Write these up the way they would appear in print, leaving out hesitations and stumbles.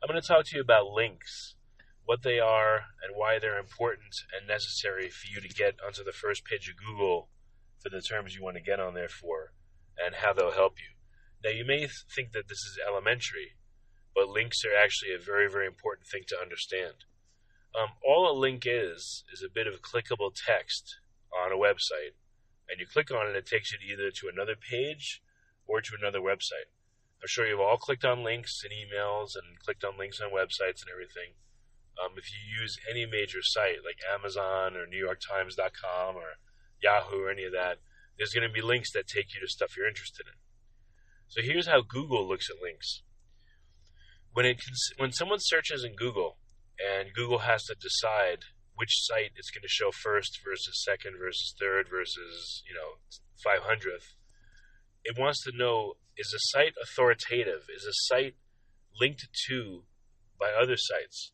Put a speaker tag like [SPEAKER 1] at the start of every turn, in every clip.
[SPEAKER 1] I'm going to talk to you about links, what they are, and why they're important and necessary for you to get onto the first page of Google for the terms you want to get on there for, and how they'll help you. Now, you may think that this is elementary, but links are actually a very, very important thing to understand. All a link is a bit of clickable text on a website, and you click on it, it takes you either to another page or to another website. I'm sure you've all clicked on links in emails and clicked on links on websites and everything. If you use any major site like Amazon or NewYorkTimes.com or Yahoo or any of that, there's going to be links that take you to stuff you're interested in. So here's how Google looks at links. When someone searches in Google, and Google has to decide which site it's going to show first versus second versus third versus 500th, it wants to know, is a site authoritative? Is a site linked to by other sites?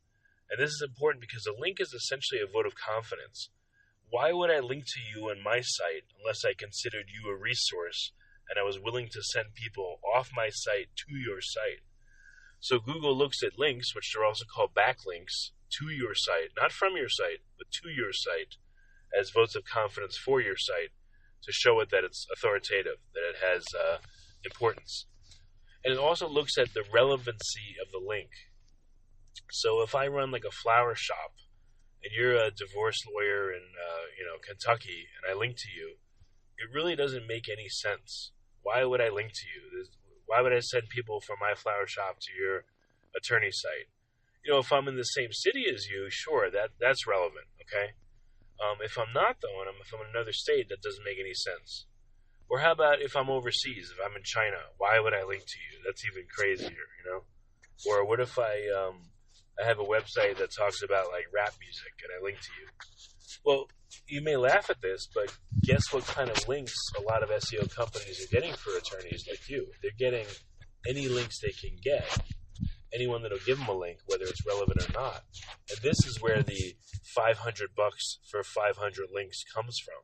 [SPEAKER 1] And this is important because a link is essentially a vote of confidence. Why would I link to you on my site unless I considered you a resource and I was willing to send people off my site to your site? So Google looks at links, which are also called backlinks, to your site, not from your site, but to your site, as votes of confidence for your site to show it that it's authoritative, that it has importance. And it also looks at the relevancy of the link. So if I run like a flower shop and you're a divorce lawyer in Kentucky and I link to you, it really doesn't make any sense. Why would I link to you? Why would I send people from my flower shop to your attorney site? If I'm in the same city as you, sure, that's relevant, okay? If I'm not, though, and if I'm in another state, that doesn't make any sense. Or how about if I'm overseas, if I'm in China, why would I link to you? That's even crazier, Or what if I have a website that talks about like rap music and I link to you? Well, you may laugh at this, but guess what kind of links a lot of SEO companies are getting for attorneys like you? They're getting any links they can get, anyone that'll give them a link, whether it's relevant or not. And this is where the $500 for 500 links comes from.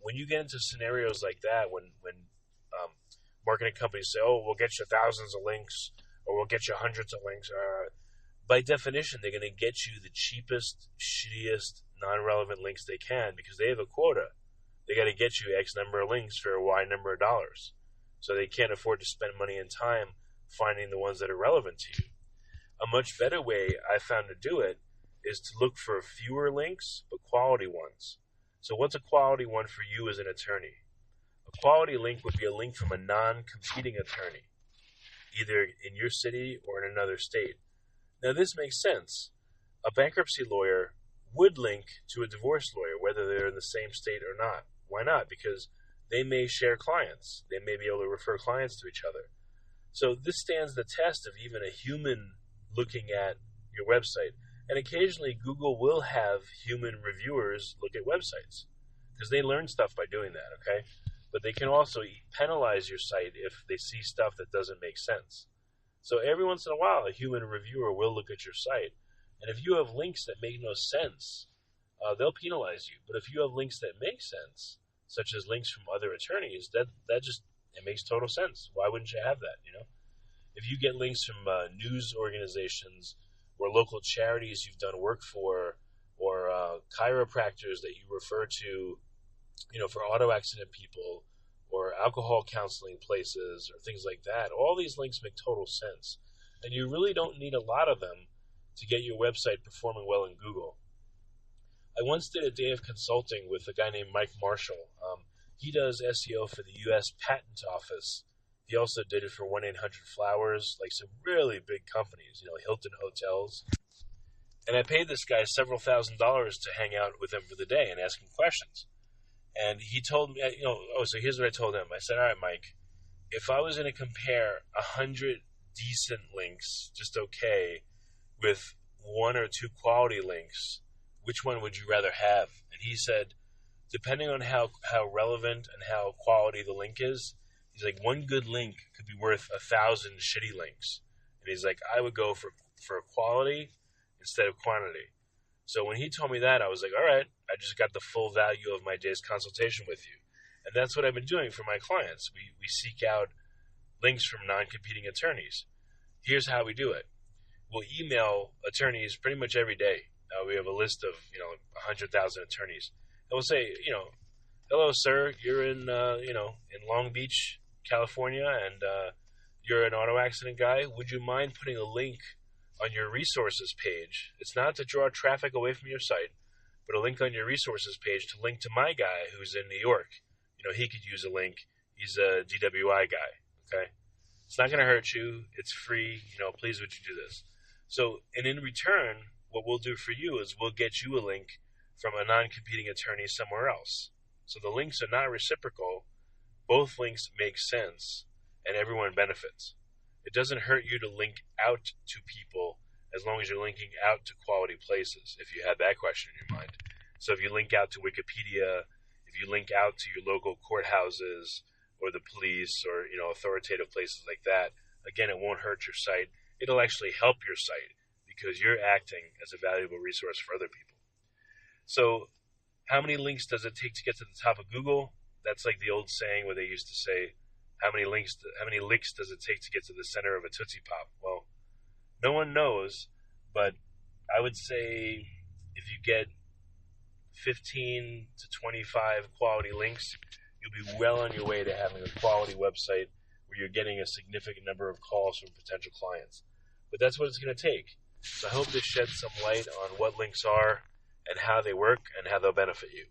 [SPEAKER 1] When you get into scenarios like that, when marketing companies say, "Oh, we'll get you thousands of links," or "We'll get you hundreds of links," by definition, they're going to get you the cheapest, shittiest, non-relevant links they can because they have a quota. They got to get you X number of links for a Y number of dollars. So they can't afford to spend money and time finding the ones that are relevant to you. A much better way I found to do it is to look for fewer links, but quality ones. So what's a quality one for you as an attorney? A quality link would be a link from a non-competing attorney, either in your city or in another state. Now, this makes sense. A bankruptcy lawyer would link to a divorce lawyer, whether they're in the same state or not. Why not? Because they may share clients. They may be able to refer clients to each other. So this stands the test of even a human looking at your website. And occasionally, Google will have human reviewers look at websites because they learn stuff by doing that, okay? But they can also penalize your site if they see stuff that doesn't make sense. So every once in a while, a human reviewer will look at your site. And if you have links that make no sense, they'll penalize you. But if you have links that make sense, such as links from other attorneys, that just, it makes total sense. Why wouldn't you have that, If you get links from news organizations or local charities you've done work for, or chiropractors that you refer to, for auto accident people, or alcohol counseling places, or things like that, all these links make total sense. And you really don't need a lot of them to get your website performing well in Google. I once did a day of consulting with a guy named Mike Marshall. He does SEO for the U.S. Patent Office. He also did it for 1-800-Flowers, like some really big companies, Hilton Hotels. And I paid this guy several $1,000s to hang out with him for the day and ask him questions. And he told me, so here's what I told him. I said, all right, Mike, if I was going to compare 100 decent links, just okay, with 1 or 2 quality links, which one would you rather have? And he said, depending on how relevant and how quality the link is, he's like, one good link could be worth 1,000 shitty links. And he's like, I would go for quality instead of quantity. So when he told me that, I was like, all right, I just got the full value of my day's consultation with you. And that's what I've been doing for my clients. We seek out links from non-competing attorneys. Here's how we do it. will email attorneys pretty much every day. We have a list of 100,000 attorneys. And we'll say, hello, sir. You're in in Long Beach, California, and you're an auto accident guy. Would you mind putting a link on your resources page? It's not to draw traffic away from your site, but a link on your resources page to link to my guy who's in New York. He could use a link. He's a DWI guy. Okay, it's not going to hurt you. It's free. Please would you do this? So, and in return, what we'll do for you is we'll get you a link from a non-competing attorney somewhere else. So the links are not reciprocal. Both links make sense, and everyone benefits. It doesn't hurt you to link out to people as long as you're linking out to quality places, if you had that question in your mind. So if you link out to Wikipedia, if you link out to your local courthouses or the police or authoritative places like that, again, it won't hurt your site. It'll actually help your site because you're acting as a valuable resource for other people. So how many links does it take to get to the top of Google? That's like the old saying where they used to say, how many licks does it take to get to the center of a Tootsie Pop? Well, no one knows, but I would say if you get 15 to 25 quality links, you'll be well on your way to having a quality website where you're getting a significant number of calls from potential clients. But that's what it's going to take. So I hope this sheds some light on what links are and how they work and how they'll benefit you.